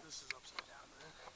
This is upside down, man.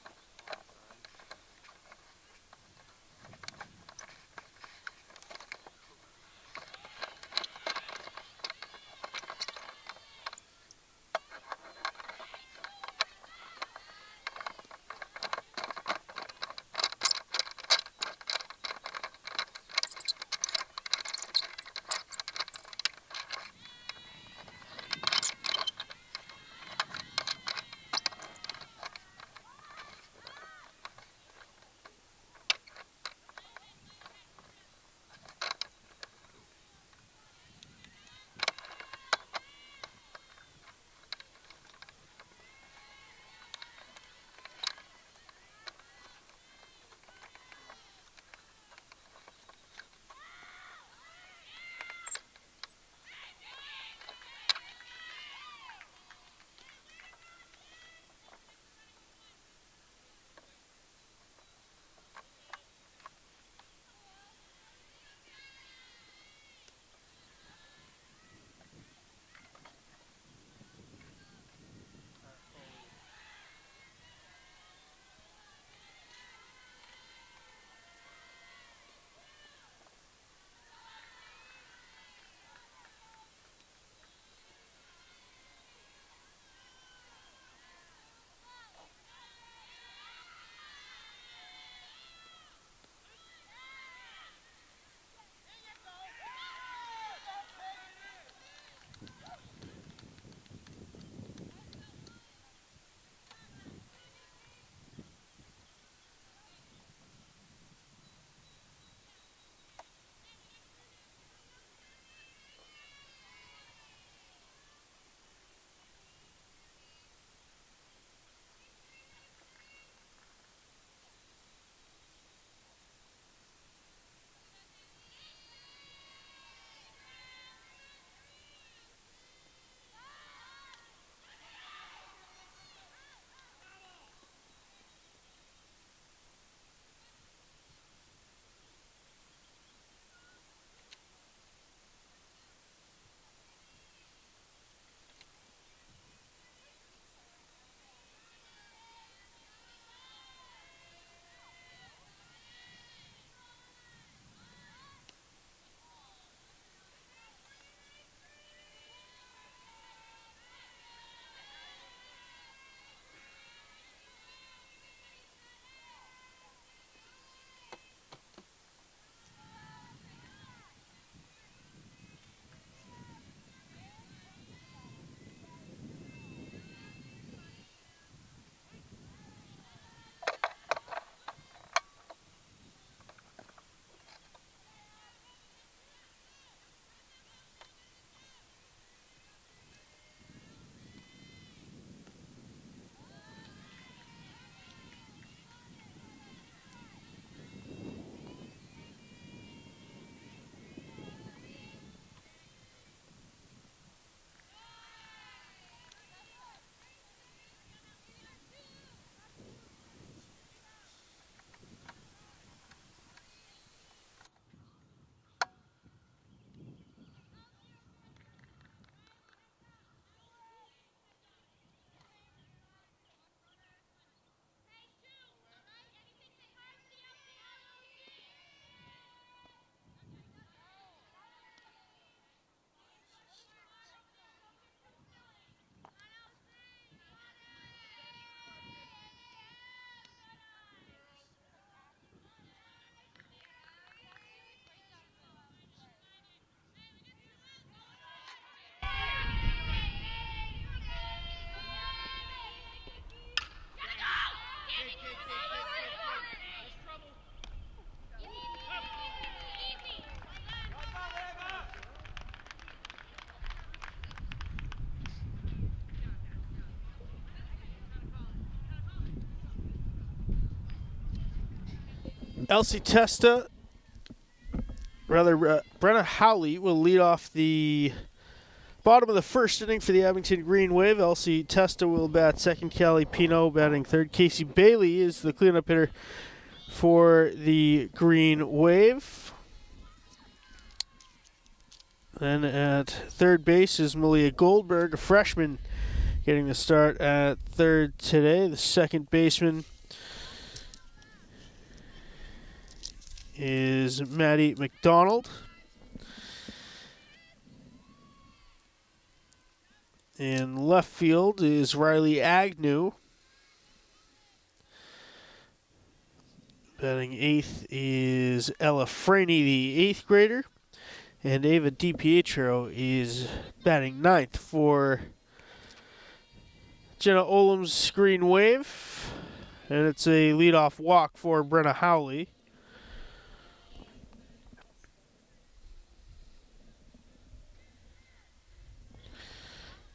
Elsie Testa, Brenna Howley will lead off the Bottom of the first inning for the Abington Green Wave. Elsie Testa will bat second. Callie Pino batting third. Casey Bailey is the cleanup hitter for the Green Wave. Then at third base is Malia Goldberg, a freshman, getting the start at third today. The second baseman is Maddie McDonald. In left field is Riley Agnew. Batting eighth is Ella Franey, the eighth grader. And Ava DiPietro is batting ninth for Jenna Olam's Green Wave. And it's a leadoff walk for Brenna Howley.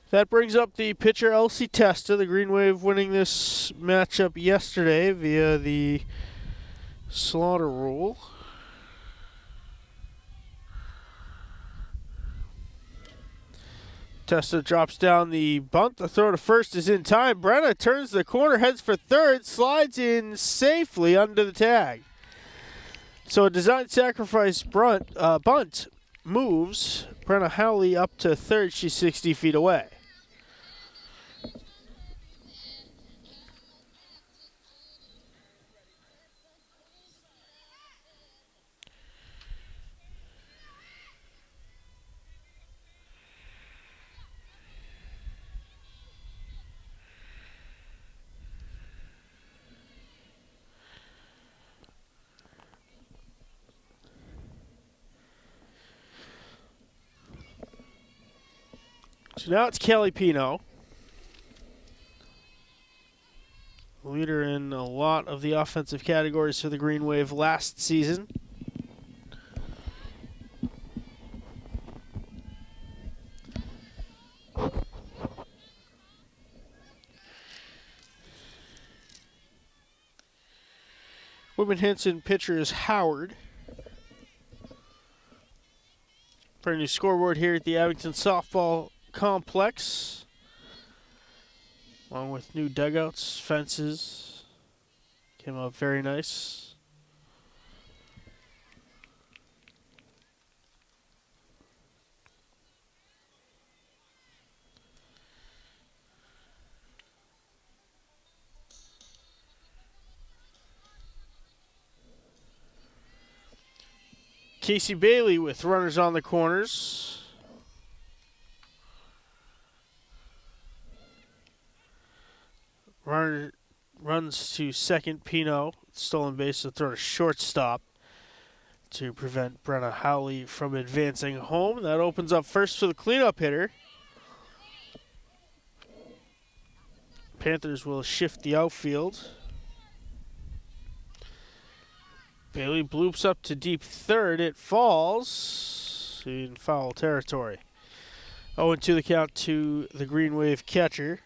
That brings up the pitcher Elsie Testa, the Green Wave winning this matchup yesterday via the slaughter rule. Testa drops down the bunt. The throw to first is in time. Brenna turns the corner, heads for third, slides in safely under the tag. So a design sacrifice bunt moves Brenna Howley up to third. She's 60 feet away. So now it's Kelly Pino, leader in a lot of the offensive categories for the Green Wave last season. Whitman-Hanson pitcher is Howard. Brand new scoreboard here at the Abington Softball Complex, along with new dugouts, fences. Came out very nice. Casey Bailey with runners on the corners. Runner runs to second. Pino, stolen base, to throw to shortstop to prevent Brenna Howley from advancing home. That opens up first for the cleanup hitter. Panthers will shift the outfield. Bailey bloops up to deep third. It falls in foul territory. 0-2 the count to the Green Wave catcher.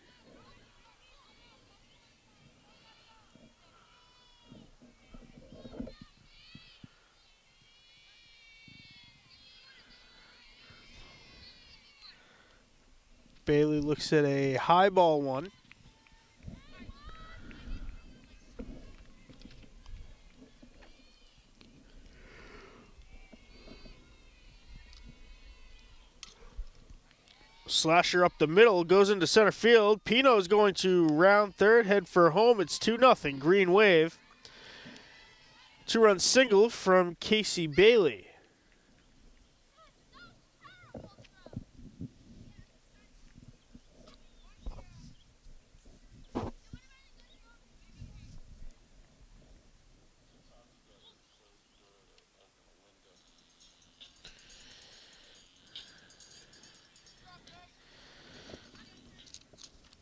Bailey looks at a high ball one. Slasher up the middle, goes into center field. Pino's going to round third, head for home. It's 2-0 Green Wave. 2-run single from Casey Bailey.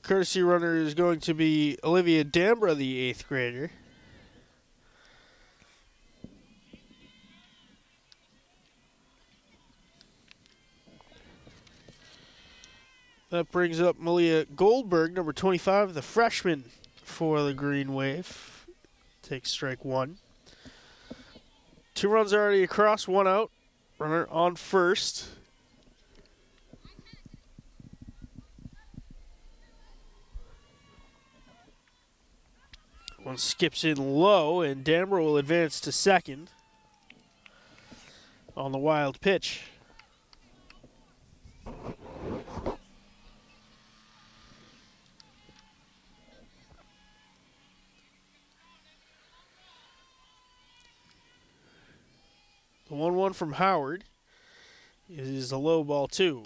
Courtesy runner is going to be Olivia Dambra, the 8th grader. That brings up Malia Goldberg, number 25, the freshman for the Green Wave. Takes strike one. 2 runs already across, 1 out. Runner on first. One skips in low, and Damber will advance to second on the wild pitch. The 1-1 from Howard is a low ball, 2.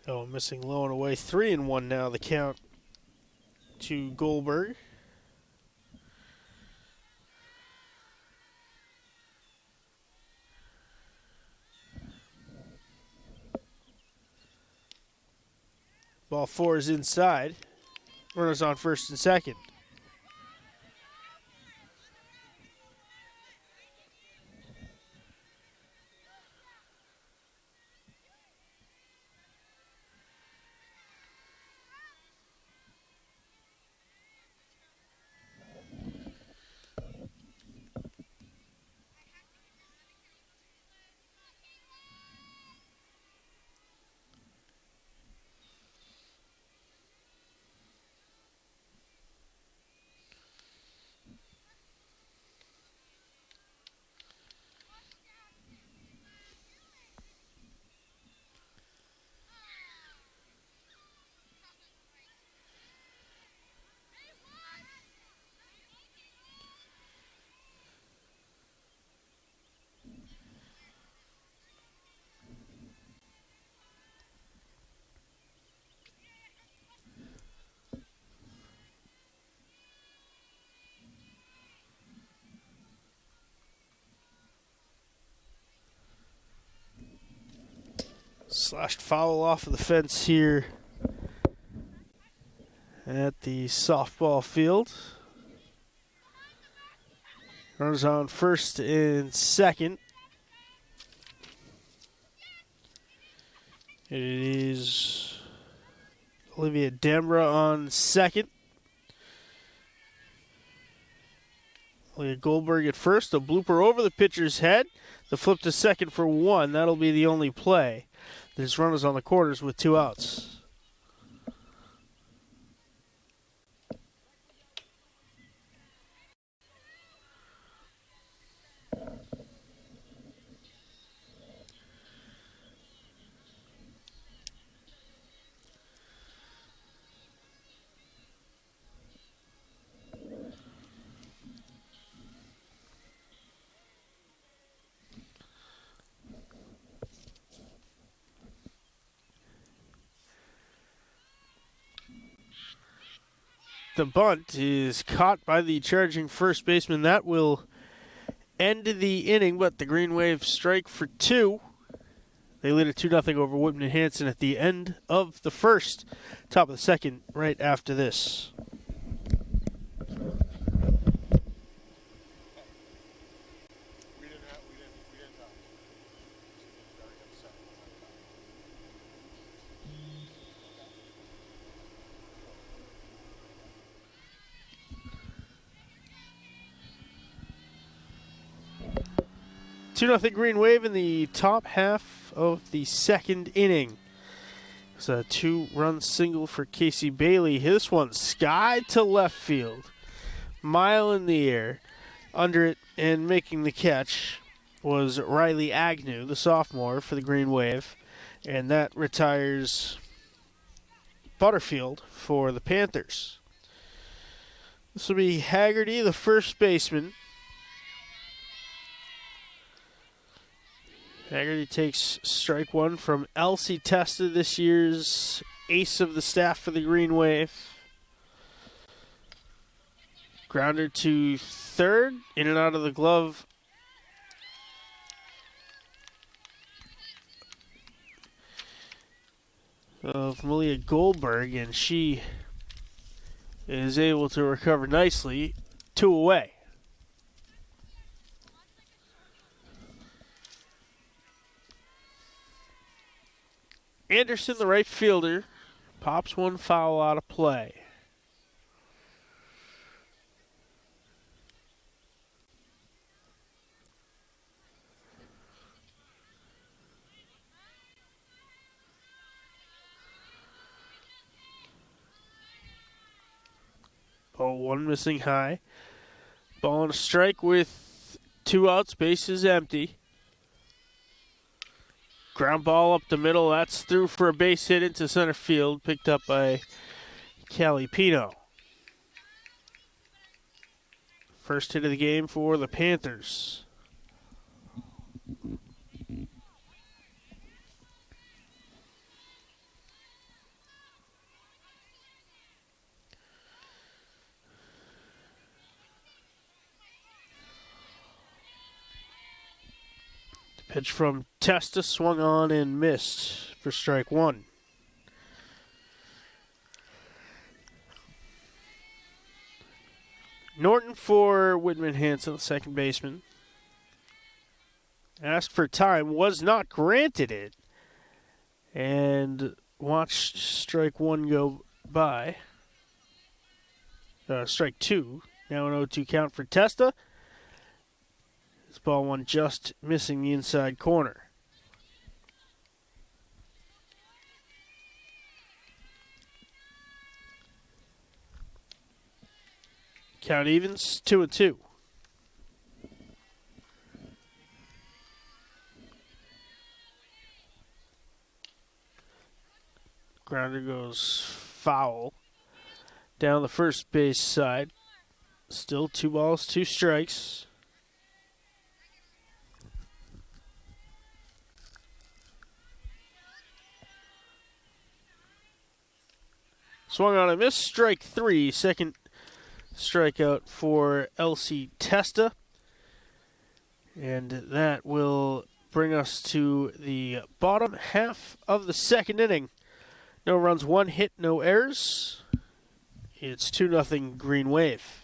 Oh, missing low and away. 3-1 now, the count to Goldberg. Ball 4 is inside. Runners on first and second. Slashed foul off of the fence here at the softball field. Runners on first and second. It is Olivia Dembra on second. Olivia Goldberg at first. A blooper over the pitcher's head. The flip to second for 1. That'll be the only play. There's runners on the corners with 2 outs. The bunt is caught by the charging first baseman. That will end the inning, but the Green Wave strike for 2. They lead it 2-0 over Whitman-Hanson at the end of the first. Top of the second right after this. Two nothing Green Wave in the top half of the second inning. It's a 2-run single for Casey Bailey. This one sky to left field. Mile in the air. Under it and making the catch was Riley Agnew, the sophomore for the Green Wave. And that retires Butterfield for the Panthers. This will be Haggerty, the first baseman. Haggerty takes strike 1 from Elsie Testa, this year's ace of the staff for the Green Wave. Grounder to third, in and out of the glove of Malia Goldberg, and she is able to recover nicely. 2 away. Anderson, the right fielder, pops one foul out of play. Ball one missing high. Ball on a strike with 2 outs. Base is empty. Ground ball up the middle. That's through for a base hit into center field. Picked up by Calipino. First hit of the game for the Panthers. Pitch from Testa, swung on and missed for strike one. Norton for Whitman-Hanson, the second baseman. Asked for time, was not granted it. And watched strike one go by. Strike two. Now an 0-2 count for Testa. This ball one just missing the inside corner. Count evens, 2-2. Grounder goes foul down the first base side. Still 2 balls, 2 strikes. Swung on a miss, strike three. Second strikeout for LC Testa. And that will bring us to the bottom half of the second inning. No runs, 1 hit, no errors. It's 2-0 Green Wave.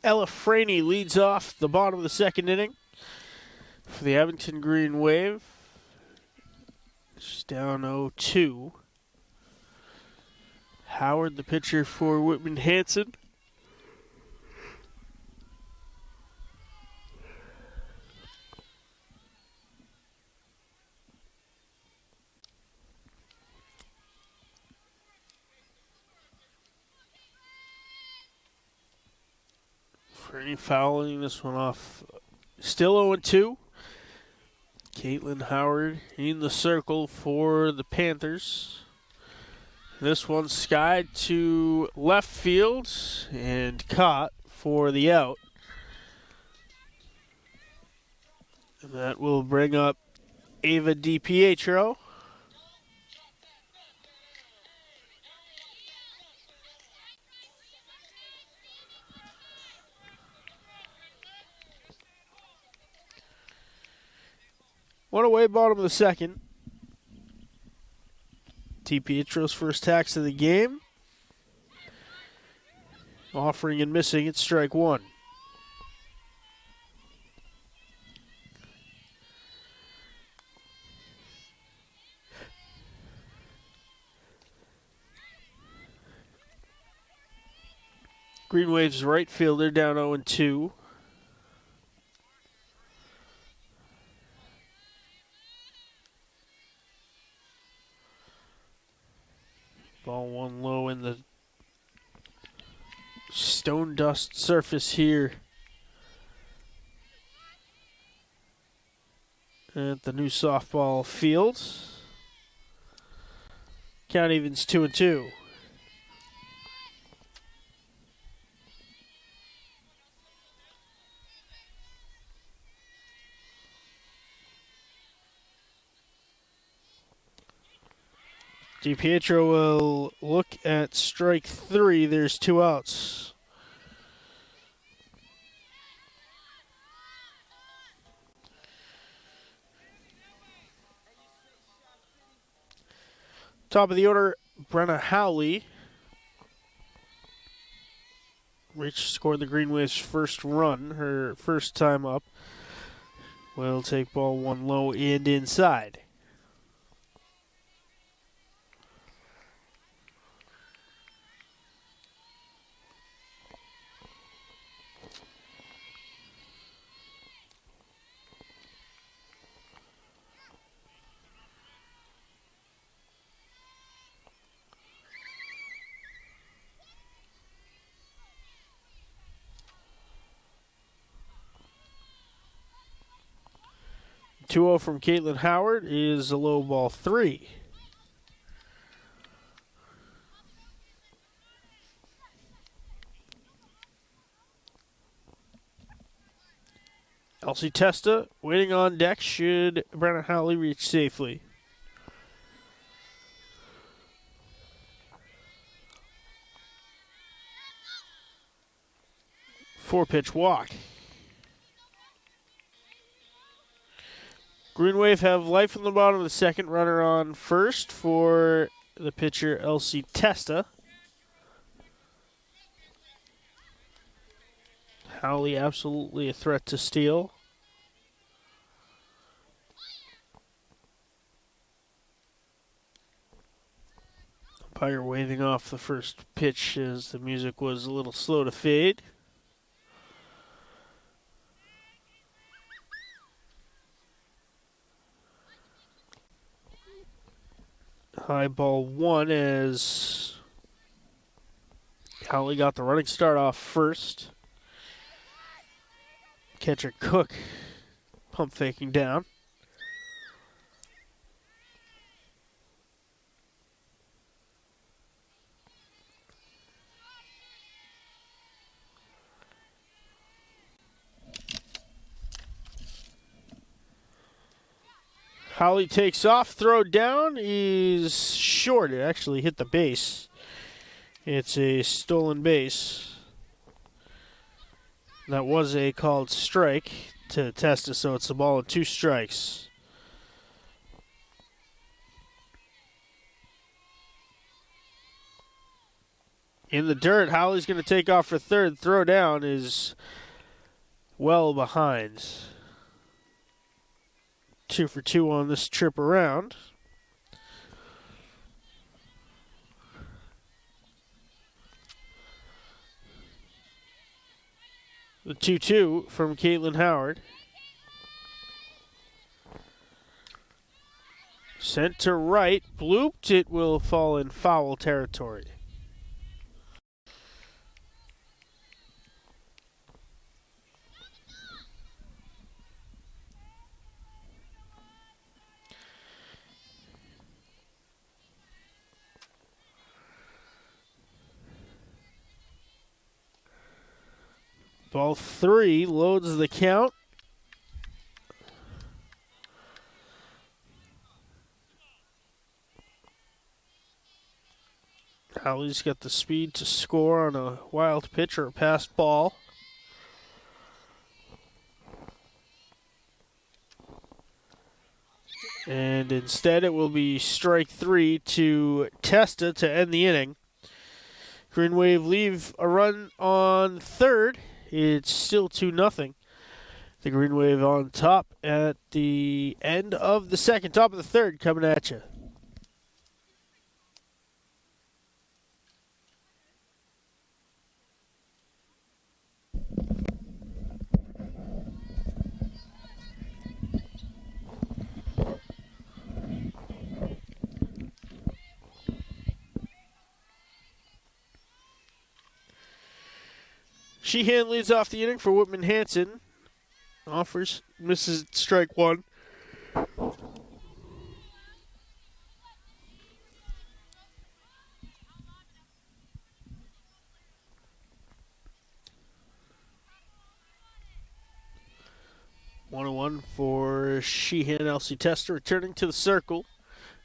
Ella Franey leads off the bottom of the second inning for the Abington Green Wave. She's down 0-2. Howard, the pitcher for Whitman-Hanson. Franey fouling this one off. Still 0-2. Caitlin Howard in the circle for the Panthers. This one skied to left field and caught for the out. And that will bring up Ava DiPietro. One away, bottom of the second. DiPietro's first tax of the game. Offering and missing at strike one. Green Wave's right fielder down 0-2. Ball one low in the stone dust surface here at the new softball field. Count evens 2-2. DiPietro will look at strike three. There's 2 outs. Top of the order, Brenna Howley. Scored the Green Wave's first run, her first time up. Will take ball one low and inside. 2-0 from Caitlin Howard is a low ball 3. Elsie Testa waiting on deck should Brenna Howley reach safely. Four-pitch walk. Green Wave have life in the bottom of the second, runner on first for the pitcher Elsie Testa. Howley absolutely a threat to steal. Umpire waving off the first pitch as the music was a little slow to fade. High ball 1 as Howley got the running start off first. Catcher Cook pump faking down. Howley takes off, throw down, is short. It actually hit the base. It's a stolen base. That was a called strike to Testa, so it's a ball and 2 strikes. In the dirt, Howley's going to take off for third. Throw down is well behind. 2 for 2 on this trip around. The 2-2 from Caitlin Howard. Sent to right, blooped. It will fall in foul territory. Ball 3 loads the count. Howley's got the speed to score on a wild pitch or a passed ball. And instead it will be strike 3 to Testa to end the inning. Green Wave leave a run on third. It's still 2-0. The Green Wave on top at the end of the second, top of the third, coming at you. Sheehan leads off the inning for Whitman-Hanson. Offers, misses strike 1. One for Sheehan. Elsie Testa returning to the circle.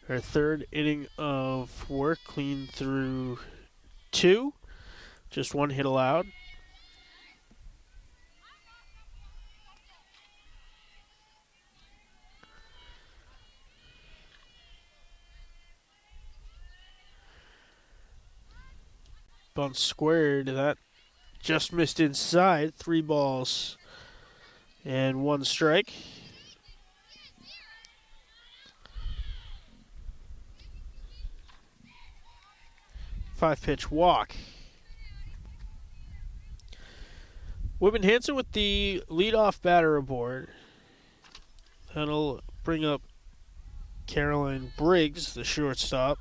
Her third inning of work, clean through 2. Just 1 hit allowed. Bunt squared. That just missed inside. 3 balls and 1 strike. Five-pitch walk. Whitman-Hanson with the leadoff batter aboard. That'll bring up Caroline Briggs, the shortstop.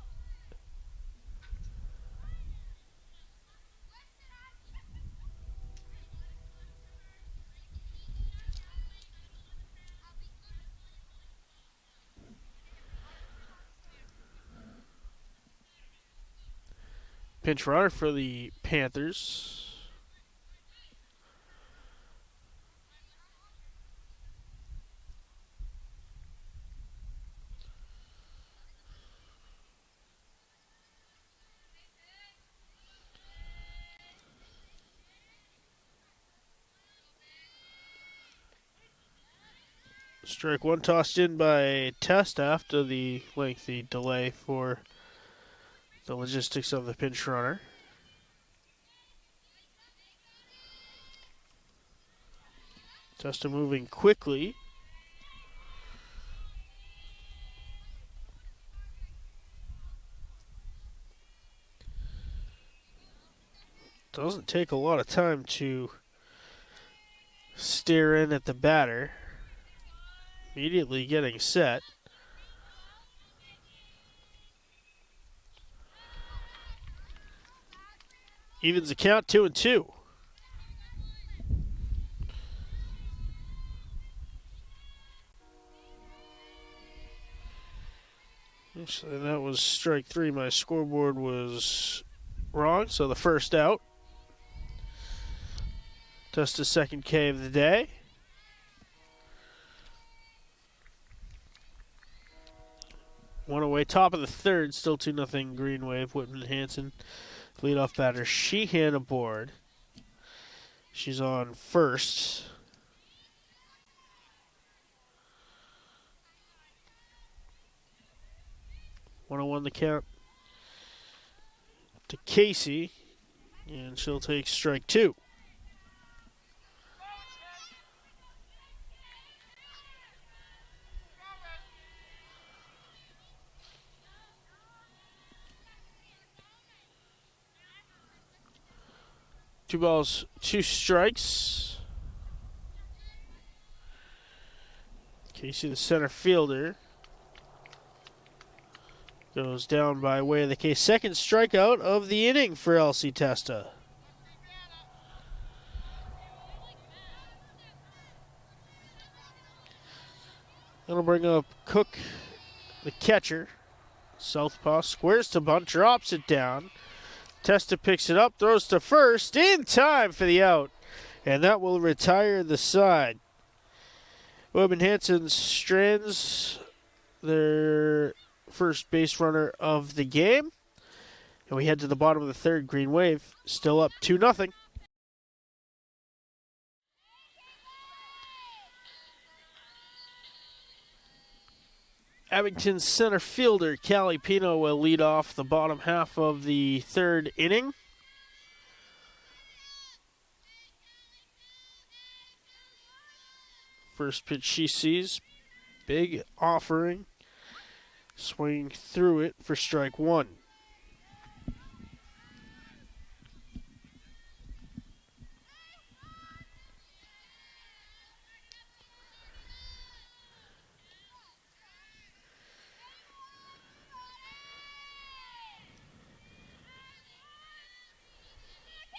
pinch runner for the Panthers. Strike one tossed in by Test after the lengthy delay for the logistics of the pinch runner. Testa moving quickly. Doesn't take a lot of time to stare in at the batter. Immediately getting set. Evens the count 2-2. Actually, that was strike three. My scoreboard was wrong, so the first out. Testa's second K of the day. One away, top of the third, still 2-0 Green Wave. Whitman-Hanson, leadoff batter. Sheehan aboard. She's on first. One the count to Casey, and she'll take strike two. Two balls, two strikes. Casey, the center fielder, goes down by way of the K. Second strikeout of the inning for Elsie Testa. That'll bring up Cook, the catcher. Southpaw squares to bunt, drops it down. Testa picks it up, throws to first, in time for the out. And that will retire the side. Whitman-Hanson strands their first base runner of the game. And we head to the bottom of the third. Green Wave still up 2-0. Abington center fielder Callie Pino will lead off the bottom half of the third inning. First pitch she sees, big offering, swinging through it for strike one.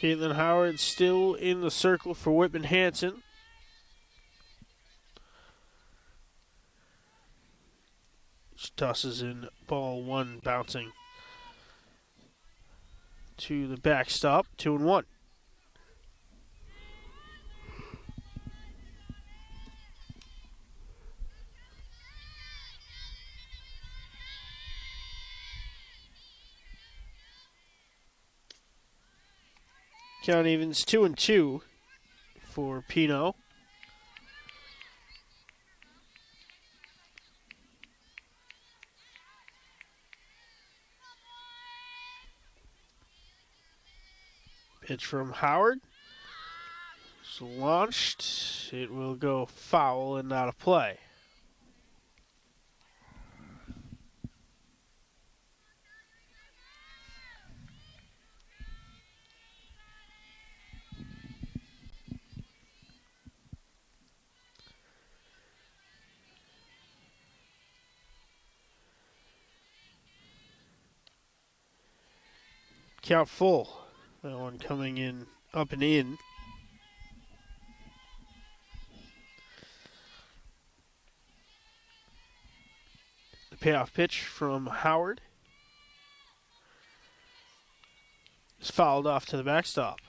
Caitlin Howard still in the circle for Whitman-Hanson. She tosses in ball one, bouncing to the backstop, 2-1. Count evens 2-2 for Pino. Pitch from Howard. It's launched. It will go foul and out of play. Count full. That one coming in up and in. The payoff pitch from Howard. is fouled off to the backstop.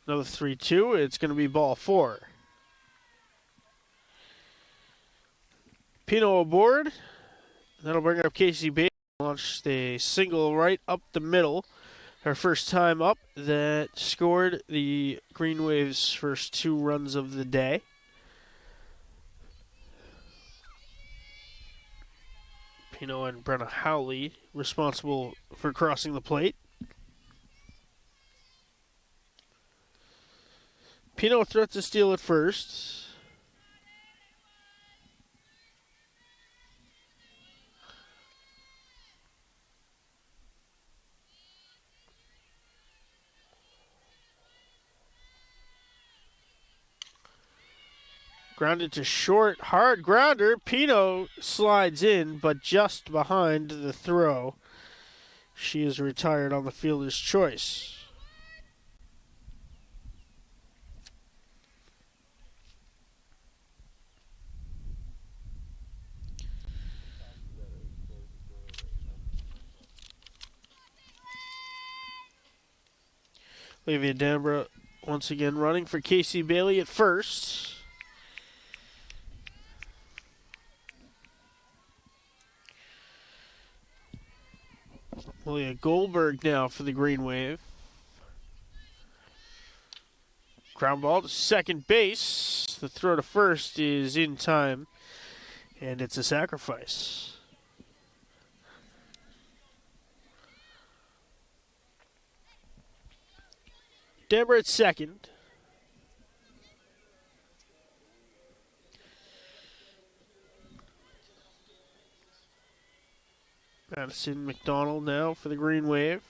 Another 3-2. It's going to be ball 4. Pino aboard. That'll bring up Casey Bailey. Launched a single right up the middle. Her first time up that scored the Green Wave's first 2 runs of the day. Pino and Brenna Howley responsible for crossing the plate. Pino threats to steal at first. Grounded to short, hard grounder. Pino slides in, but just behind the throw. She is retired on the fielder's choice. Olivia Dambra once again running for Casey Bailey at first. Malia Goldberg now for the Green Wave. Ground ball to second base. The throw to first is in time, and it's a sacrifice. Denver at second. Madison McDonald now for the Green Wave.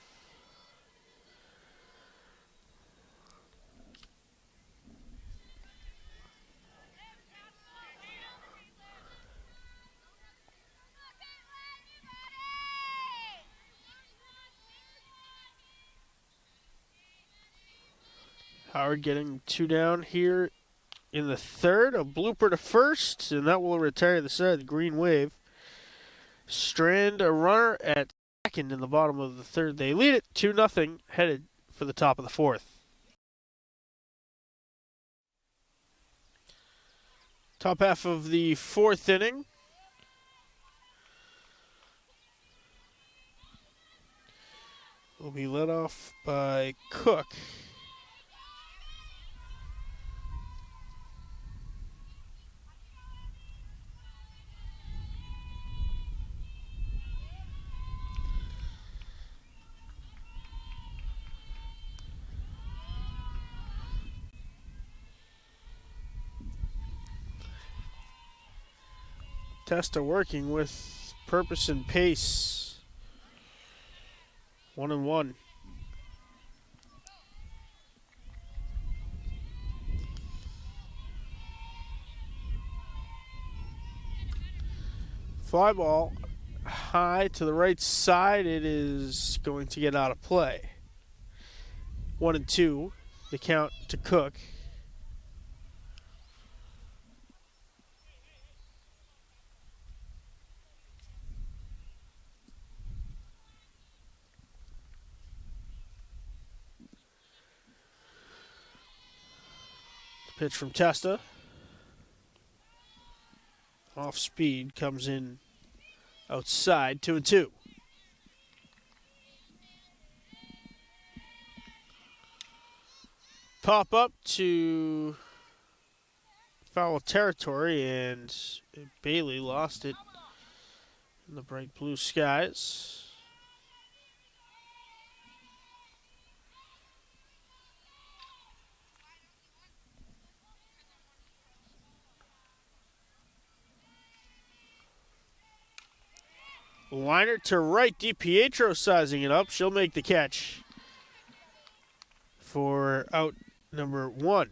Howard getting 2 down here in the third. A blooper to first, and that will retire the side of the Green Wave. Strand a runner at second in the bottom of the third. They lead it 2-0, headed for the top of the fourth. Top half of the fourth inning. Will be led off by Cook. Testa working with purpose and pace. 1-1. Fly ball high to the right side. It is going to get out of play. 1-2. The count to Cook. Pitch from Testa. Off speed, comes in outside, 2-2. Pop up to foul territory, and Bailey lost it in the bright blue skies. Liner to right, DiPietro sizing it up. She'll make the catch for out number 1.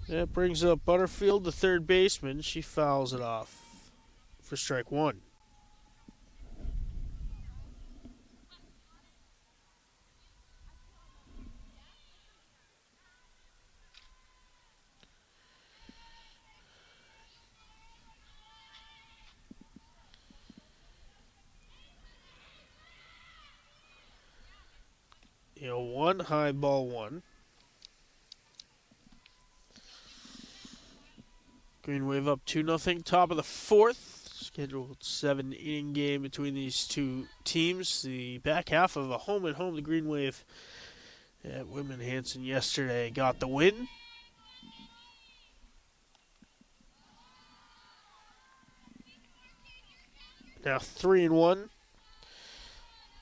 That brings up Butterfield, the third baseman. She fouls it off for strike one. One high ball one. Green Wave up 2-0. Top of the fourth. Scheduled 7-inning game between these two teams. The back half of a home and home. The Green Wave at Whitman-Hanson yesterday got the win. Now 3-1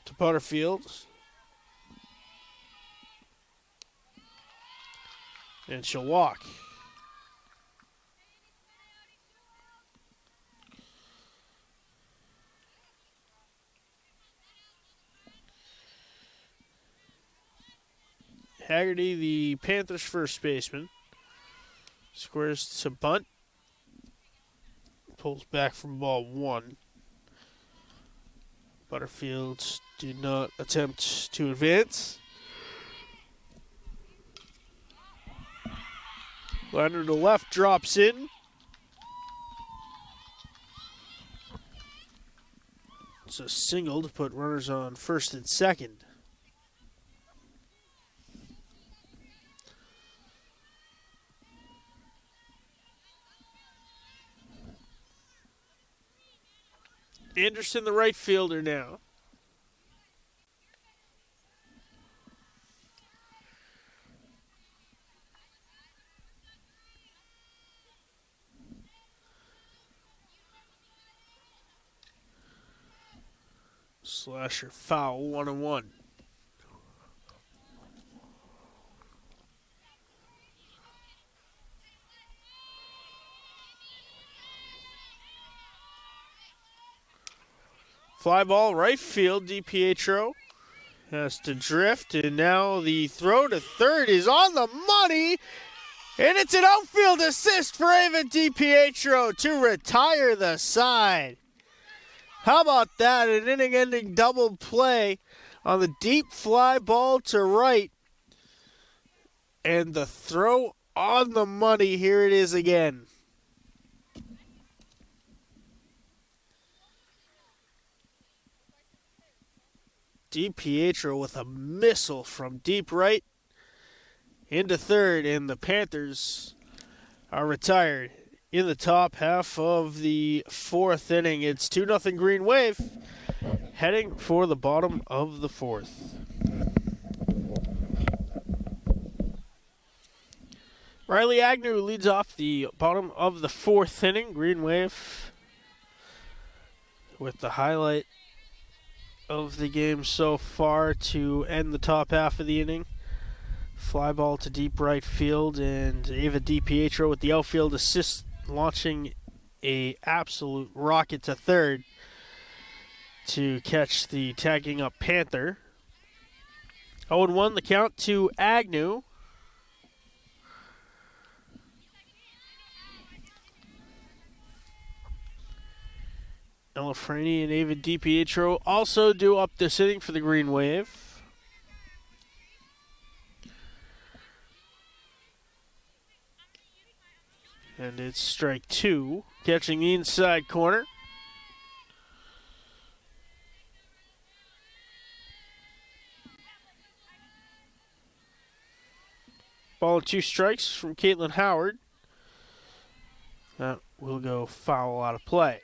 to Butterfield. And she'll walk. Haggerty, the Panthers' first baseman, squares to bunt. Pulls back from ball one. Butterfield did not attempt to advance. Liner to left drops in. It's a single to put runners on first and second. Anderson, the right fielder now. Slasher foul, 1-1. Fly ball, right field. DiPietro has to drift, and now the throw to third is on the money, and it's an outfield assist for Ava DiPietro to retire the side. How about that? An inning-ending double play on the deep fly ball to right, and the throw on the money. Here it is again. DiPietro with a missile from deep right into third, and the Panthers are retired in the top half of the fourth inning. It's 2-0 Green Wave, heading for the bottom of the fourth. Riley Agnew leads off the bottom of the fourth inning. Green Wave with the highlight of the game so far to end the top half of the inning. Fly ball to deep right field, and Ava DiPietro with the outfield assist, launching a absolute rocket to third to catch the tagging up Panther. 0-1 the count to Agnew. Ella Franey and Ava DiPietro also due up this inning for the Green Wave. And it's strike two, catching the inside corner. Ball and 2 strikes from Caitlin Howard. That will go foul out of play.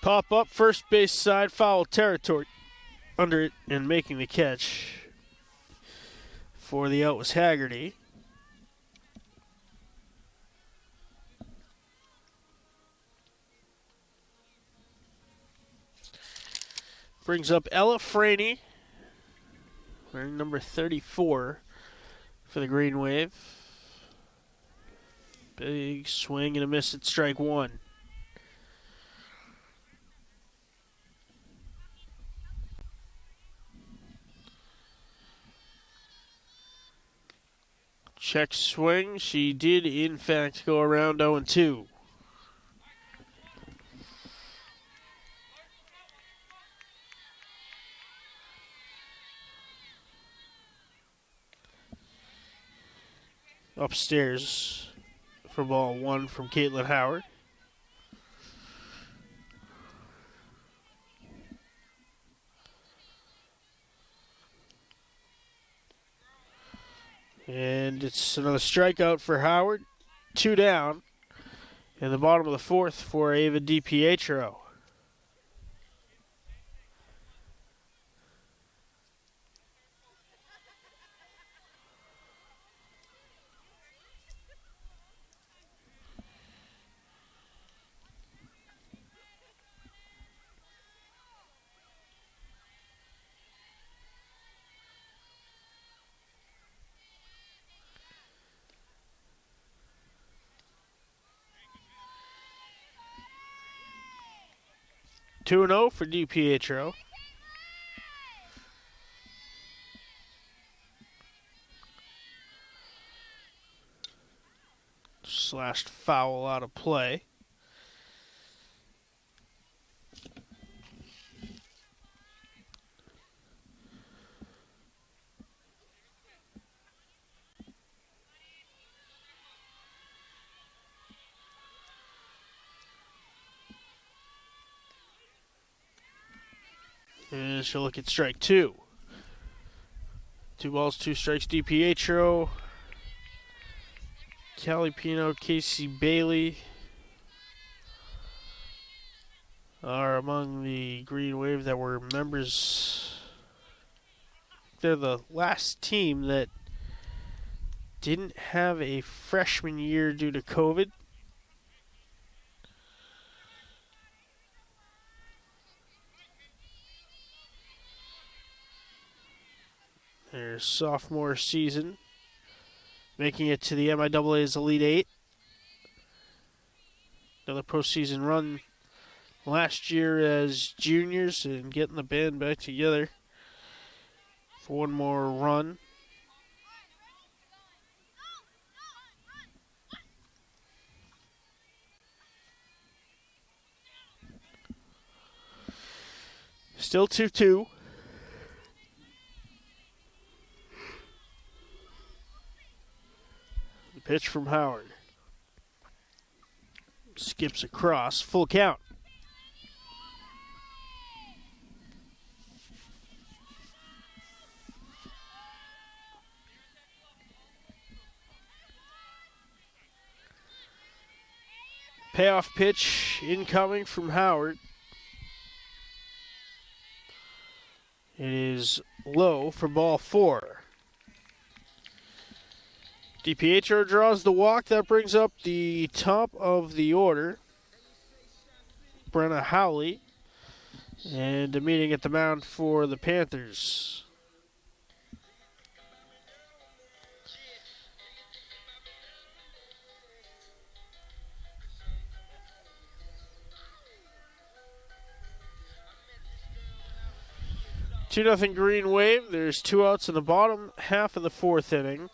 Pop up, first base side, foul territory. Under it and making the catch for the out was Haggerty. Brings up Ella Franey, wearing number 34 for the Green Wave. Big swing and a miss at strike one. Check swing. She did, in fact, go around 0-2. Upstairs for ball one from Caitlin Howard. And it's another strikeout for Howard. 2 down in the bottom of the fourth for Ava DiPietro. Two and 0 for DiPietro. Slashed foul out of play. And she'll look at strike two. 2 balls, 2 strikes. DiPietro, Callie Pino, Casey Bailey are among the Green Wave that were members. They're the last team that didn't have a freshman year due to COVID. Their sophomore season, making it to the MIAA's Elite Eight. Another postseason run last year as juniors and getting the band back together for one more run. Still 2-2. The pitch from Howard. Skips across. Full count. Payoff pitch incoming from Howard. It is low for ball 4. DiPietro draws the walk. That brings up the top of the order. Brenna Howley. And a meeting at the mound for the Panthers. Two nothing Green Wave. There's 2 outs in the bottom half of the 4th inning.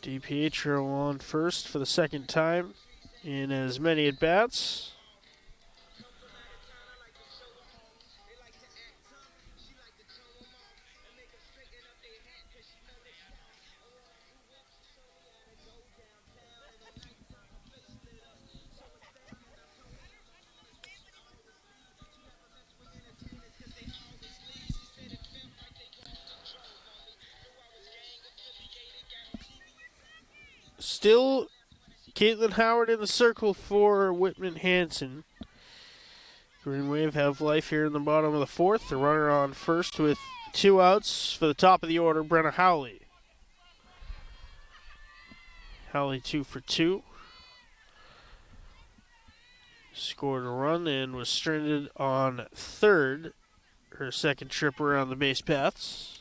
DiPietro on first for the second time in as many at-bats. Still Caitlin Howard in the circle for Whitman-Hanson. Green Wave have life here in the bottom of the 4th. The runner on first with 2 outs for the top of the order, Brenna Howley. Howley 2 for 2. Scored a run and was stranded on third. Her second trip around the base paths.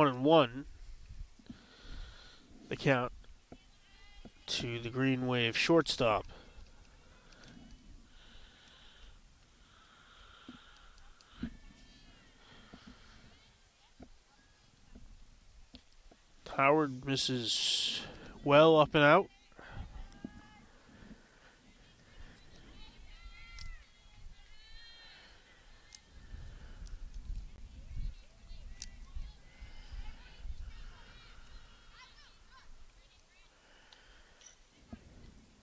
1-1. The count to the Green Wave shortstop. Howard misses well up and out.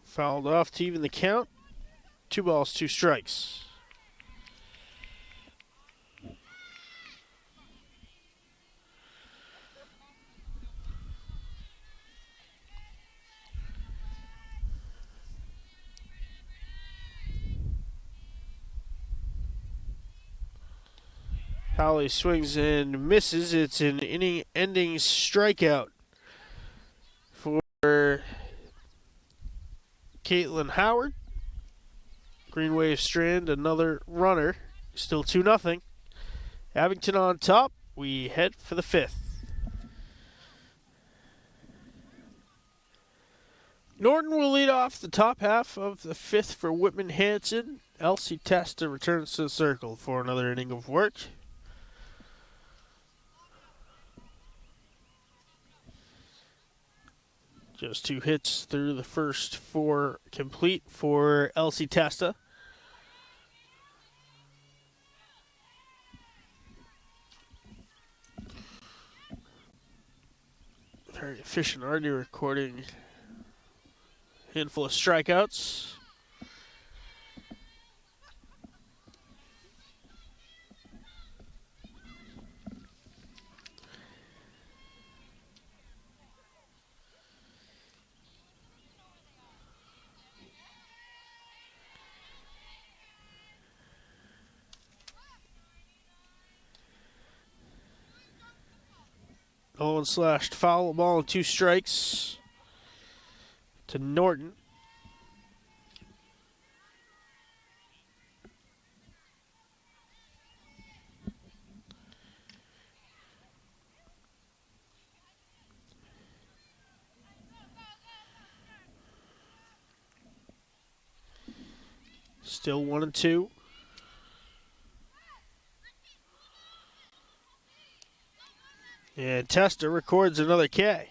Fouled off to even the count. 2 balls, 2 strikes. Howley swings and misses. It's an inning-ending strikeout for Caitlin Howard. Green Wave strand, another runner. Still 2-0. Abington on top. We head for the 5th. Norton will lead off the top half of the 5th for Whitman-Hanson. Elsie Testa returns to the circle for another inning of work. Just 2 hits through the first 4 complete for Elsie Testa. Very efficient, already recording a handful of strikeouts. Owen slashed foul, ball and 2 strikes to Norton. Still 1-2. And Testa records another K.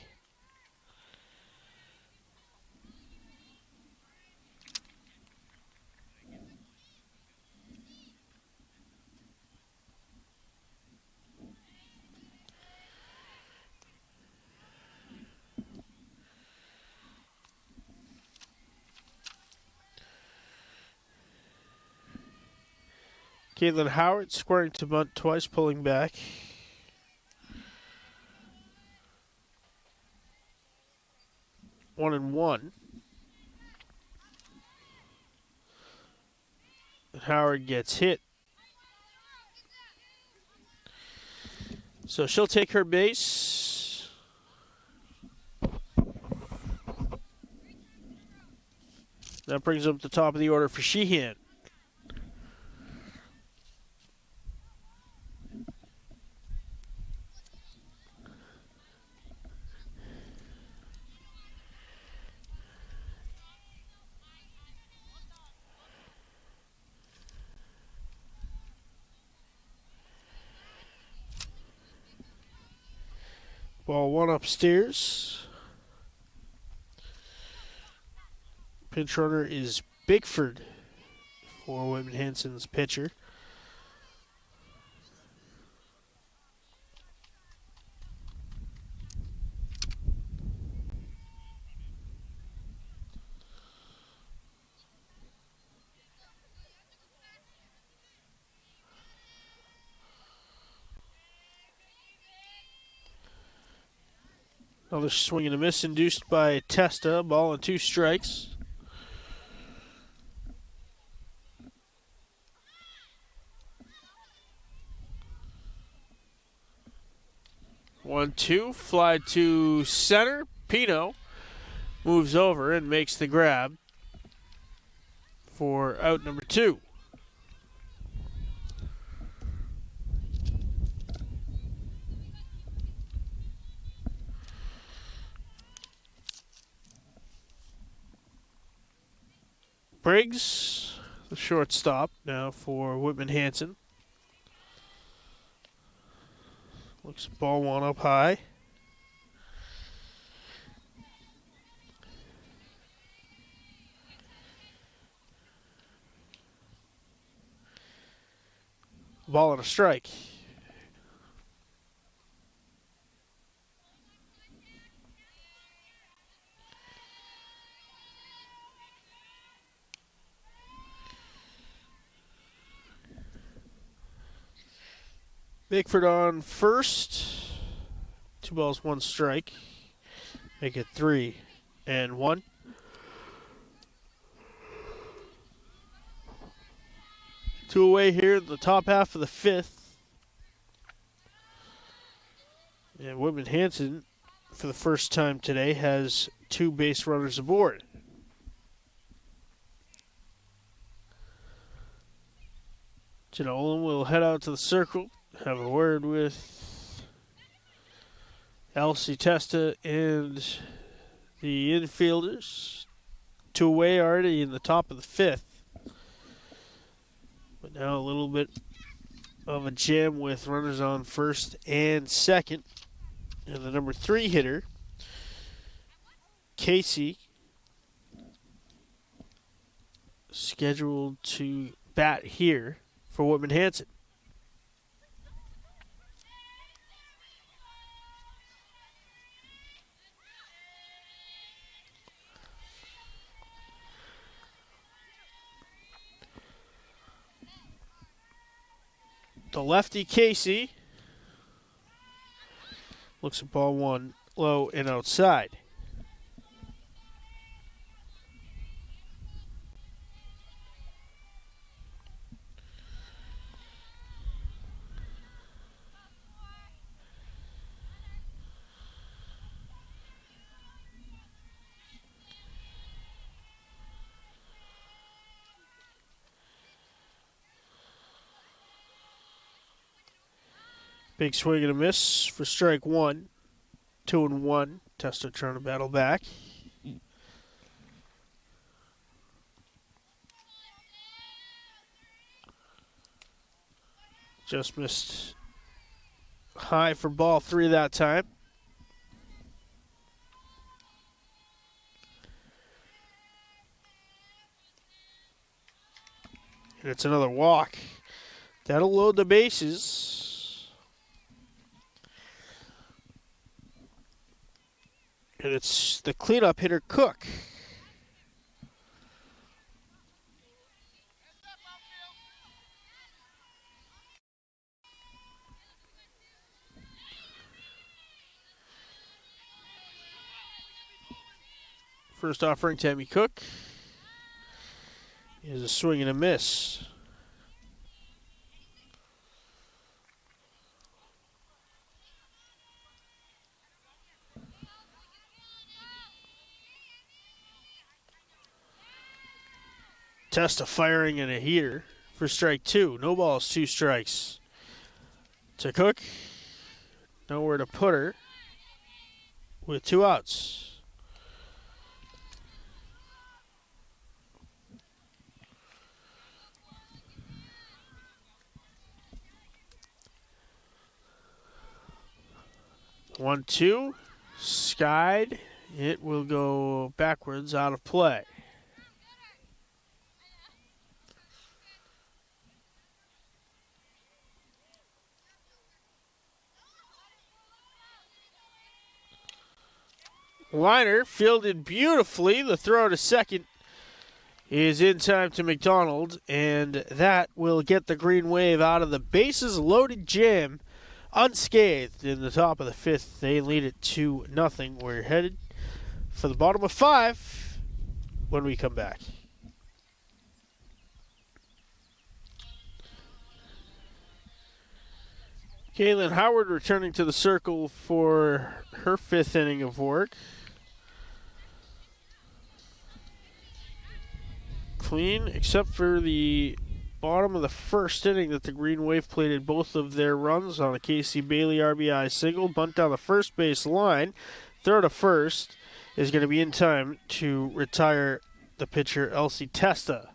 Caitlin Howard squaring to bunt twice, pulling back. One and one. And Howard gets hit. So she'll take her base. That brings up the top of the order for Sheehan. Ball 1 upstairs. Pinch runner is Bigford for Whitman-Hanson's pitcher. Another swing and a miss induced by Testa. Ball and 2 strikes. One, two, fly to center. Pino moves over and makes the grab for out number 2. Briggs, the shortstop now for Whitman-Hanson. Looks ball one up high. Ball and a strike. Bickford on first. 2 balls, 1 strike. Make it 3-1. Two away here in the top half of the 5th. And Whitman-Hanson, for the first time today, has 2 base runners aboard. Janolan will head out to the circle, have a word with Elsie Testa and the infielders. 2 away already in the top of the 5th. But now a little bit of a jam with runners on first and second. And the number 3 hitter, Casey, scheduled to bat here for Whitman-Hanson. The lefty Casey looks at ball 1 low and outside. Big swing and a miss for strike 1. 2-1. Testa trying to battle back. Just missed high for ball 3 that time. And it's another walk. That'll load the bases. And it's the cleanup hitter, Cook. First offering, Tammy Cook. Is a swing and a miss. Testa firing and a heater for strike 2. No balls, 2 strikes. To Cook. Nowhere to put her with 2 outs. One, 2. Skied. It will go backwards, out of play. Liner fielded beautifully. The throw to second is in time to McDonald, and that will get the green wave out of the bases loaded jam unscathed in the top of the 5th. They lead it 2-0. We're headed for the bottom of 5 when we come back. Kaylin Howard returning to the circle for her 5th inning of work. Clean, except for the bottom of the 1st inning that the Green Wave plated both of their runs on a Casey Bailey RBI single. Bunt down the first base line. Throw to first is going to be in time to retire the pitcher, Elsie Testa.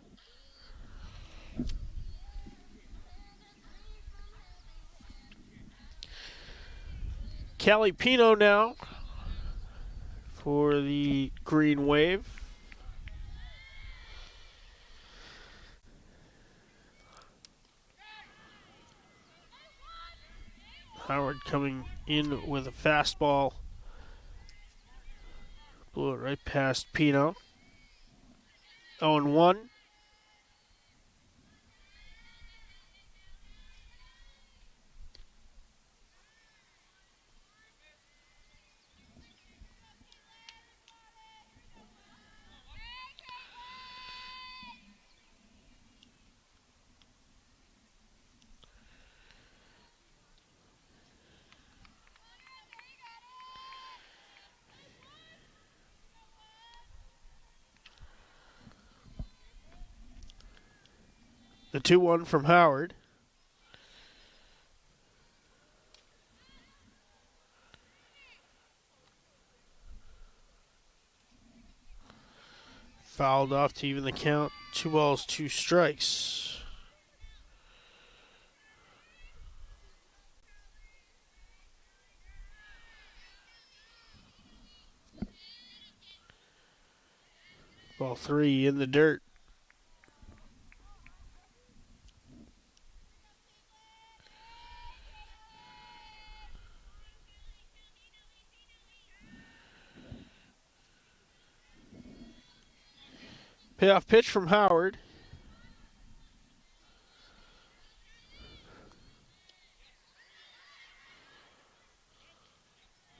Callie Pino now for the Green Wave. Howard coming in with a fastball. Blew it right past Pino. 0-1. The 2-1 from Howard. Fouled off to even the count. 2 balls, 2 strikes. Ball 3 in the dirt. Payoff pitch from Howard.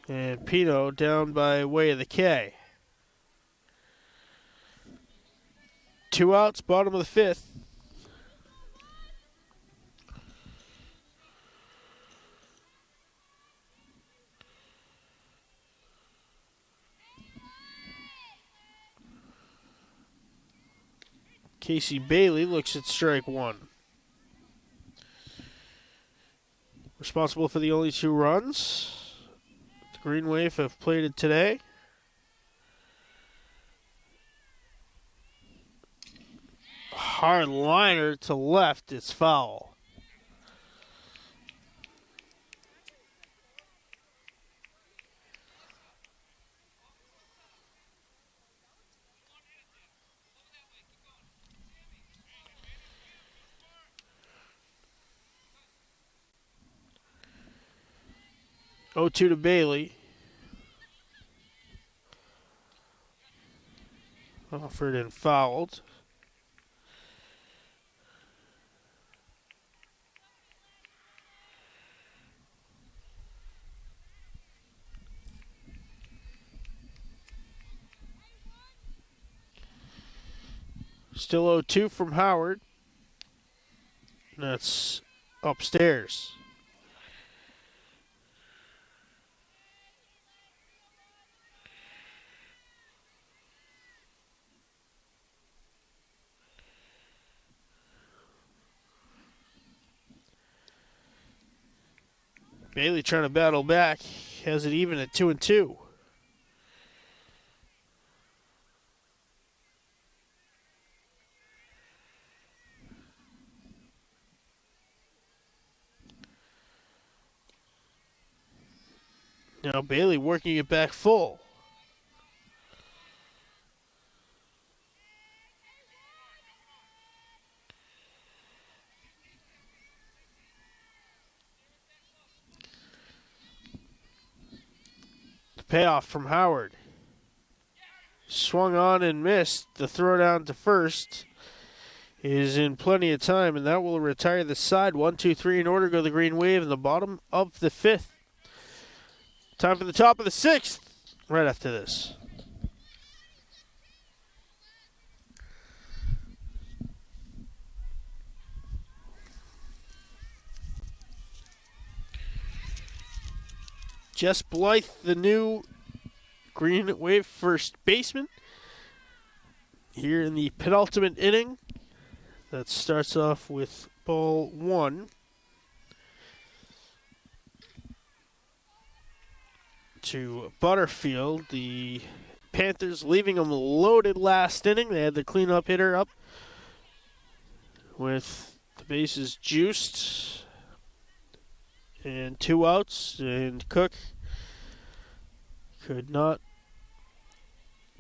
And Pino down by way of the K. 2 outs, bottom of the 5th. Casey Bailey looks at strike 1. Responsible for the only 2 runs. The Green Wave have played it today. Hard liner to left, it's foul. Oh, 2 to Bailey. Offered and fouled. Still 0-2 from Howard. That's upstairs. Bailey trying to battle back. Has it even at 2-2. Now Bailey working it back full. The payoff from Howard. Swung on and missed. The throw down to first is in plenty of time, and that will retire the side. 1-2-3 in order. Go the Green Wave in the bottom of the 5th. Time for the top of the 6th right after this. Jess Blythe, the new Green Wave first baseman, here in the penultimate inning. That starts off with ball 1. To Butterfield, the Panthers, leaving them loaded last inning. They had the cleanup hitter up with the bases juiced and 2 outs, and Cook could not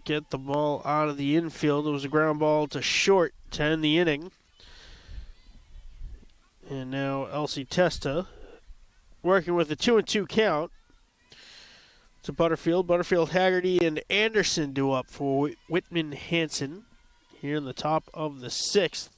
get the ball out of the infield. It was a ground ball to short to end the inning. And now Elsie Testa working with a 2-2 count to Butterfield. Butterfield, Haggerty, and Anderson due up for Whitman-Hanson here in the top of the 6th.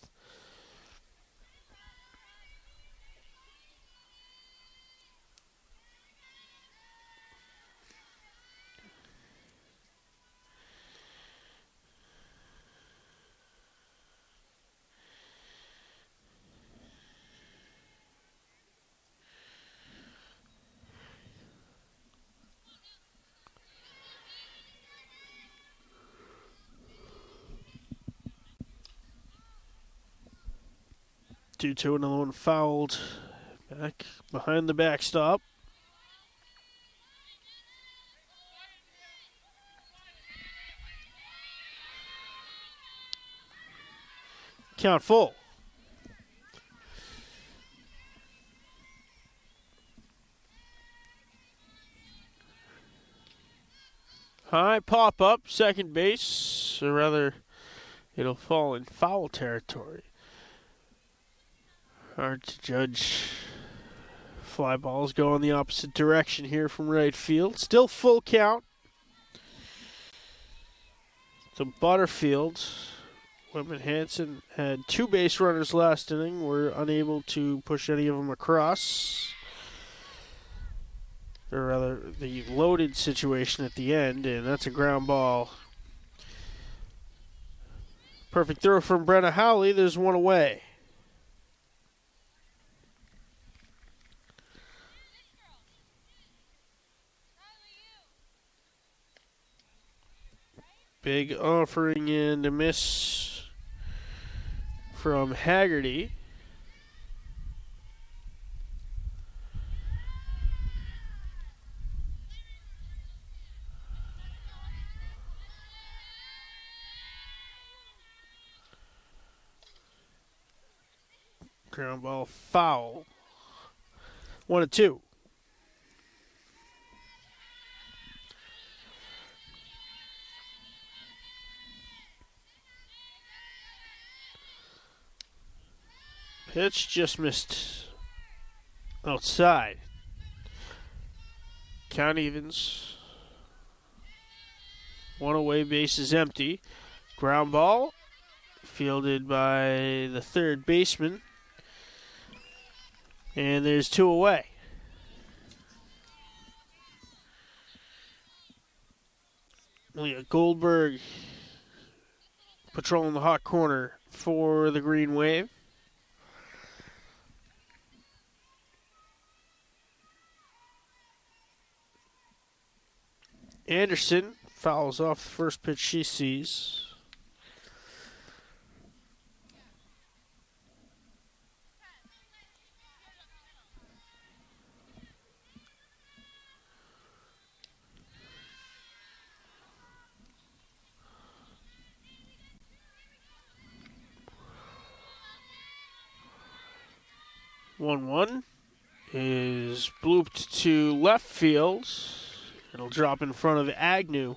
Due to another one fouled back behind the backstop. Count full. High pop up, second base, or rather, it'll fall in foul territory. Hard to judge. Fly balls go in the opposite direction here from right field. Still full count to Butterfield. Whitman-Hanson had 2 base runners last inning. Were unable to push any of them across. Or rather, the loaded situation at the end, and that's a ground ball. Perfect throw from Brenna Howley. There's one away. Big offering and a miss from Haggerty. Ground ball foul. 1-2. Pitch just missed outside. Count evens. One away, base is empty. Ground ball fielded by the third baseman. And there's 2 away. Leah Goldberg patrolling the hot corner for the Green Wave. Anderson fouls off the first pitch she sees. One is blooped to left field. It'll drop in front of Agnew.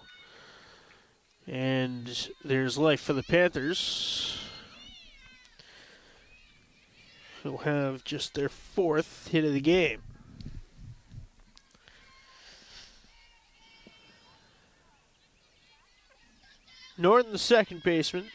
And there's life for the Panthers. Who'll have just their 4th hit of the game. Norton, the second baseman.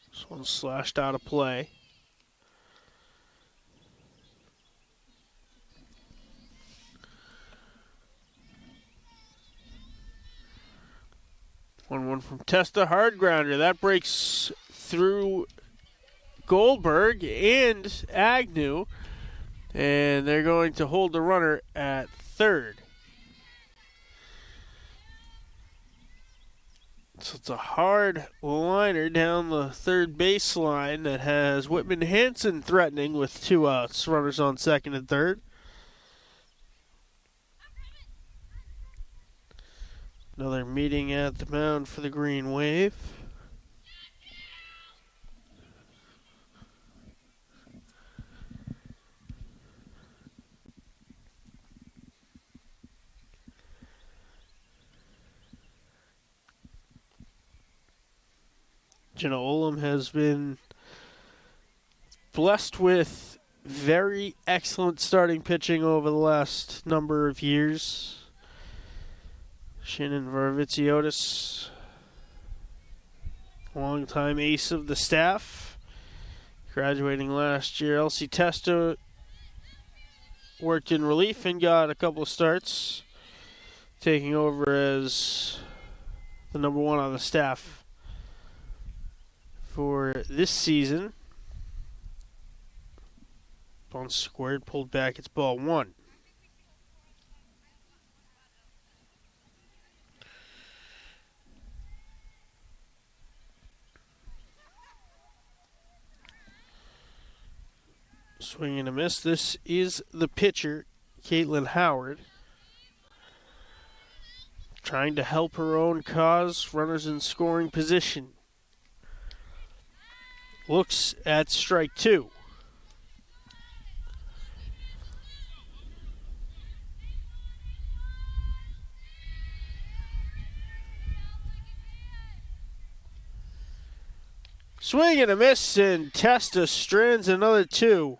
This one's slashed out of play. One from Testa, hard grounder. That breaks through Goldberg and Agnew. And they're going to hold the runner at third. So it's a hard liner down the third baseline that has Whitman-Hanson threatening with 2 outs. Runners on second and third. Another meeting at the mound for the Green Wave. Jenna Olam has been blessed with very excellent starting pitching over the last number of years. Shannon Varvitsiotis, longtime ace of the staff, graduating last year. Elsie Testa worked in relief and got a couple of starts, taking over as the number 1 on the staff for this season. Ball squared, pulled back, it's ball 1. Swing and a miss. This is the pitcher, Caitlin Howard, trying to help her own cause. Runners in scoring position. Looks at strike 2. Swing and a miss, and Testa strands another 2.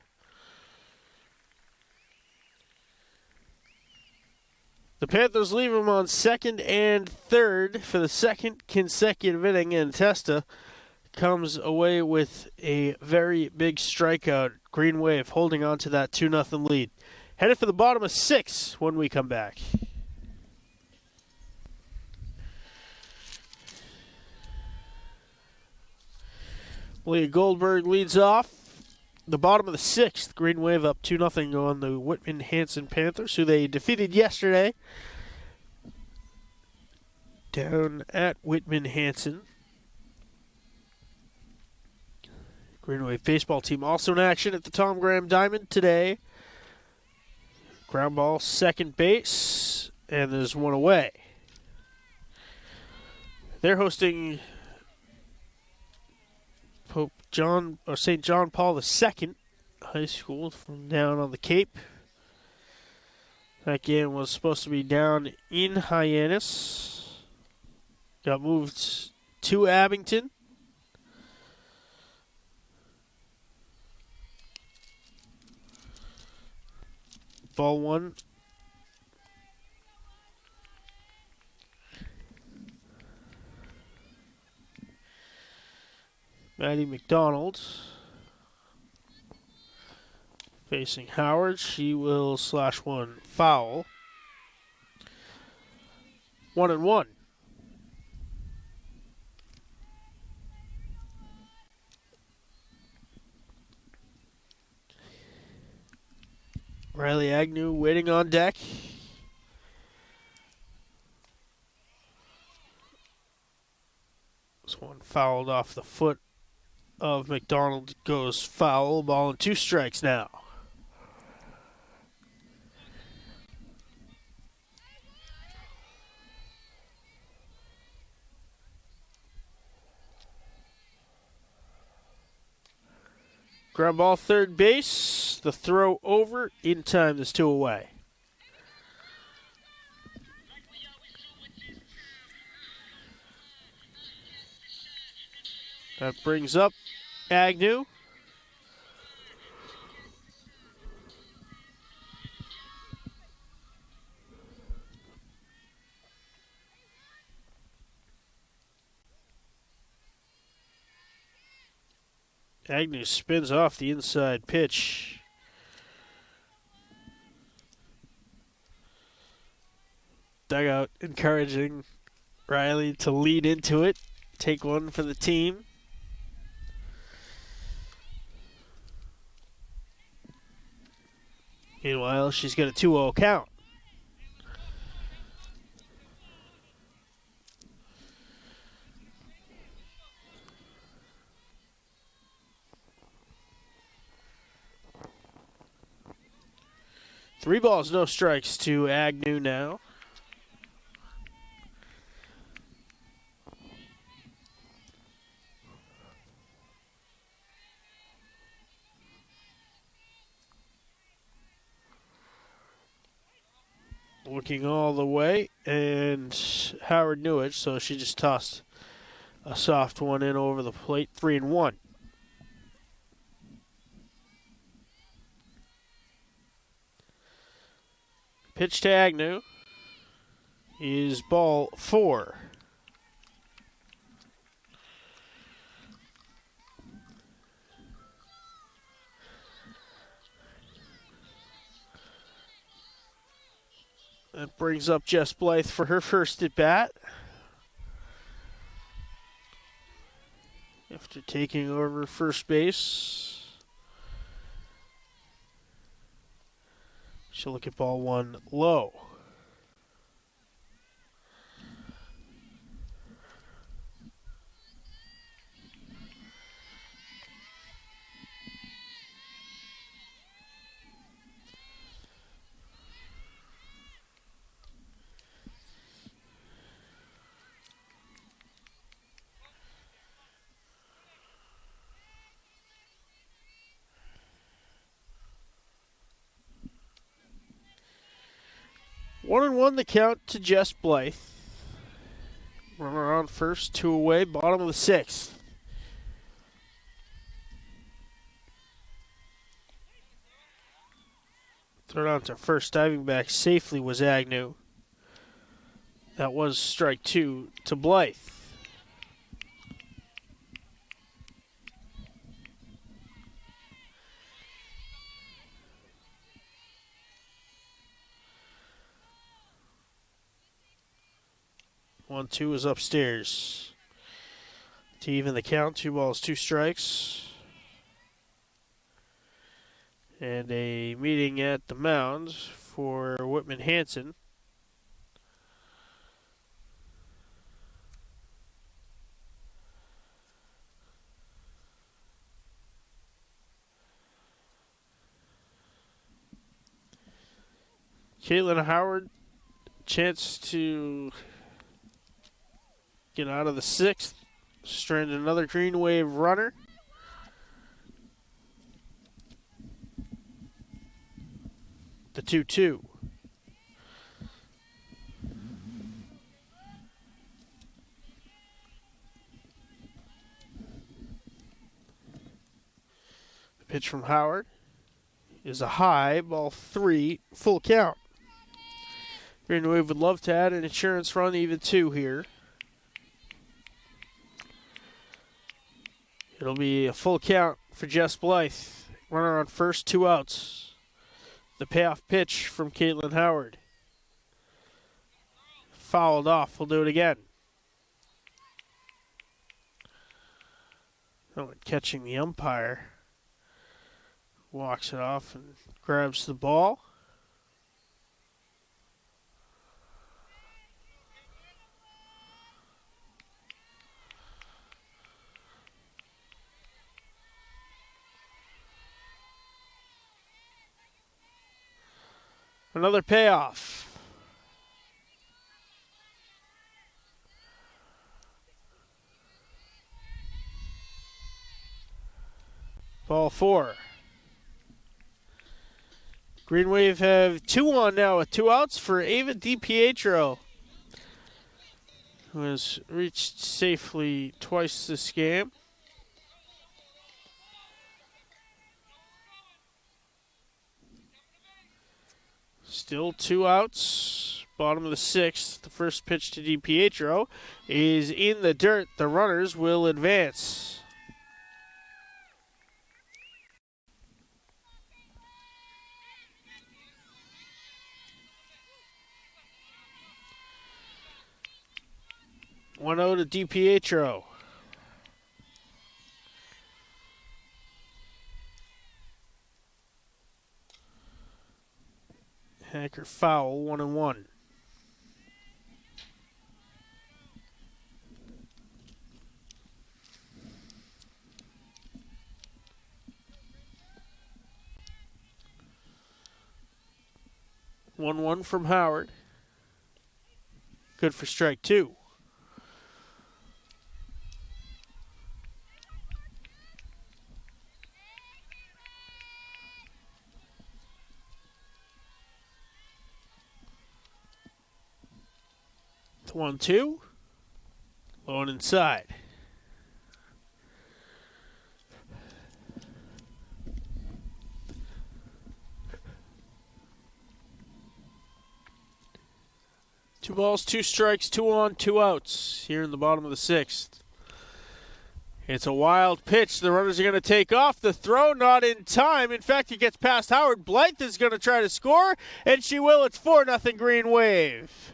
The Panthers leave him on second and third for the second consecutive inning, and Testa comes away with a very big strikeout. Green Wave holding on to that 2-0 lead. Headed for the bottom of 6 when we come back. Leah Goldberg leads off. The bottom of the 6th, Green Wave up 2-0 on the Whitman-Hanson Panthers, who they defeated yesterday down at Whitman-Hanson. Green Wave baseball team also in action at the Tom Graham Diamond today. Ground ball, second base, and there's one away. They're hosting St. John Paul II High School from down on the Cape. That game was supposed to be down in Hyannis. Got moved to Abington. Ball 1. Maddie McDonald facing Howard. She will slash 1 foul. 1-1. Riley Agnew waiting on deck. This one fouled off the foot of McDonald, goes foul. Ball and 2 strikes now. Ground ball, third base. The throw over. In time, there's 2 away. That brings up Agnew. Agnew spins off the inside pitch. Dugout encouraging Riley to lead into it. Take one for the team. Meanwhile, she's got a 2-0 count. 3 balls, no strikes to Agnew now. Looking all the way, and Howard knew it, so she just tossed a soft one in over the plate. 3-1. Pitch to Agnew is ball 4. That brings up Jess Blythe for her first at bat. After taking over first base. She'll look at ball 1 low. One and one the count to Jess Blythe. Runner on first, 2 away, bottom of the 6th. Thrown out to first, diving back safely was Agnew. That was strike 2 to Blythe. One, 2 is upstairs. To even the count, 2 balls, 2 strikes. And a meeting at the mound for Whitman-Hanson. Caitlin Howard, chance to get out of the 6th. Strand another green wave runner. The 2-2. The pitch from Howard is a high, ball 3, full count. Green Wave would love to add an insurance run, even 2 here. It'll be a full count for Jess Blythe. Runner on first, 2 outs. The payoff pitch from Caitlin Howard. Fouled off. We'll do it again. Oh, catching the umpire. Walks it off and grabs the ball. Another payoff. Ball 4. Green Wave have 2 on now with 2 outs for Ava DiPietro, who has reached safely twice this game. Still 2 outs, bottom of the 6th. The first pitch to DiPietro is in the dirt. The runners will advance. One 0 to DiPietro. Hacker foul, 1-1. 1-1 from Howard. Good for strike two. It's 1-2. Low and inside. Two balls, two strikes, 2 on, 2 outs here in the bottom of the sixth. It's a wild pitch. The runners are going to take off. The throw not in time. In fact, it gets past Howard. Blythe is going to try to score, and she will. It's 4-0 Green Wave.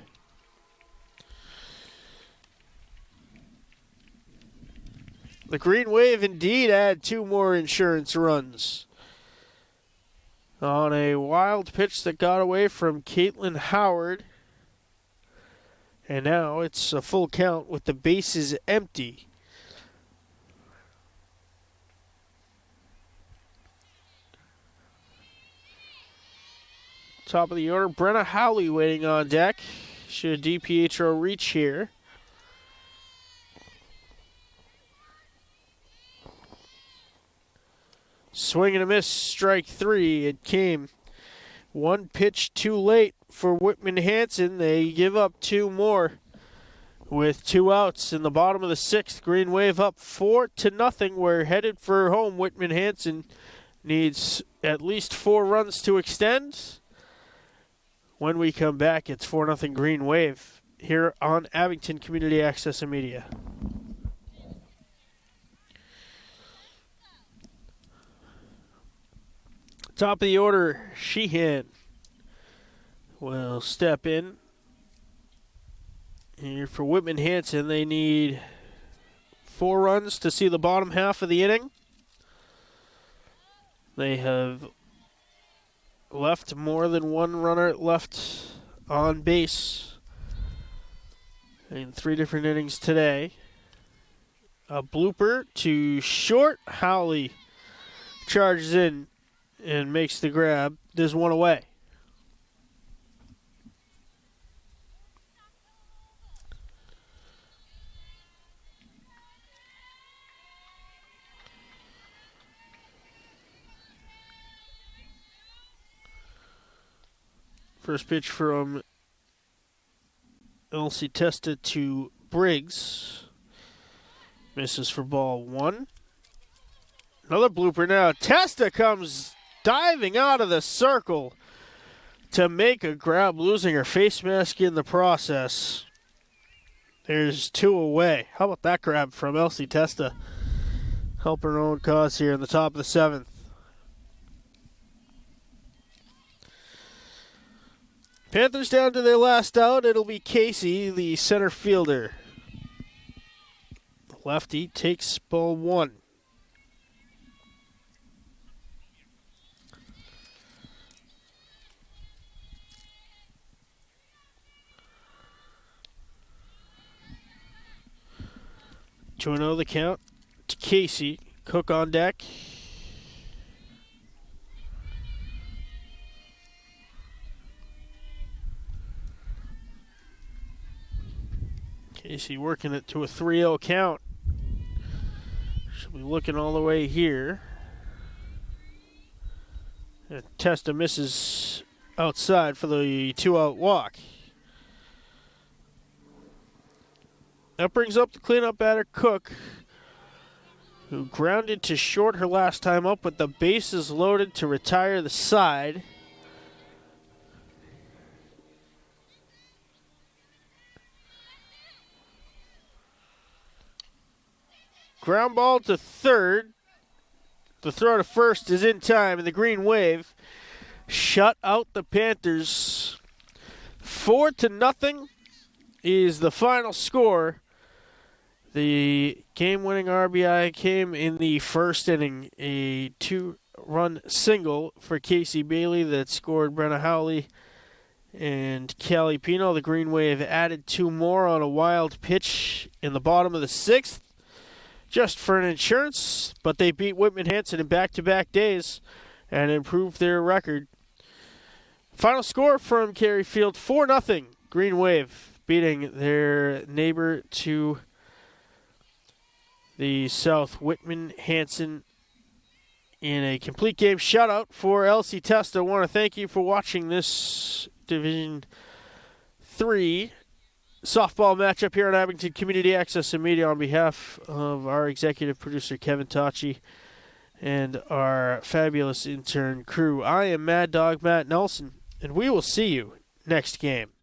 The Green Wave indeed add 2 more insurance runs on a wild pitch that got away from Caitlin Howard. And now it's a full count with the bases empty. Top of the order, Brenna Howley waiting on deck. Should DiPietro reach here. Swing and a miss, strike 3. It came one pitch too late for Whitman-Hanson. They give up 2 more with 2 outs in the bottom of the sixth. Green Wave up 4-0. We're headed for home. Whitman-Hanson needs at least 4 runs to extend. When we come back, it's 4-0 Green Wave here on Abington Community Access and Media. Top of the order, Sheehan will step in. Here for Whitman-Hanson, they need 4 runs to see the bottom half of the inning. They have left more than 1 runner left on base in 3 different innings today. A blooper to short. Howley charges in and makes the grab. There's 1 away. First pitch from Elsie Testa to Briggs. Misses for ball 1. Another blooper now. Testa comes diving out of the circle to make a grab, losing her face mask in the process. There's 2 away. How about that grab from Elsie Testa? Help her own cause here in the top of the 7th. Panthers down to their last out. It'll be Casey, the center fielder. Lefty takes ball 1. To know the count to Casey. Cook on deck. Casey working it to a 3-0 count. She'll be looking all the way here. And Testa misses outside for the 2-out walk. That brings up the cleanup batter, Cook, who grounded to short her last time up with the bases loaded to retire the side. Ground ball to third. The throw to first is in time, and the Green Wave shut out the Panthers. 4-0 is the final score. The game-winning RBI came in the first inning, a 2-run single for Casey Bailey that scored Brenna Howley and Callie Pino. The Green Wave added 2 more on a wild pitch in the bottom of the 6th. Just for an insurance, but they beat Whitman-Hanson in back-to-back days and improved their record. Final score from Cary Field, 4-0. Green Wave beating their neighbor to the south, Whitman-Hanson, in a complete game shutout for LC Test. I want to thank you for watching this Division 3 softball matchup here on Abington Community Access and Media. On behalf of our executive producer, Kevin Tachi, and our fabulous intern crew, I am Mad Dog Matt Nelson, and we will see you next game.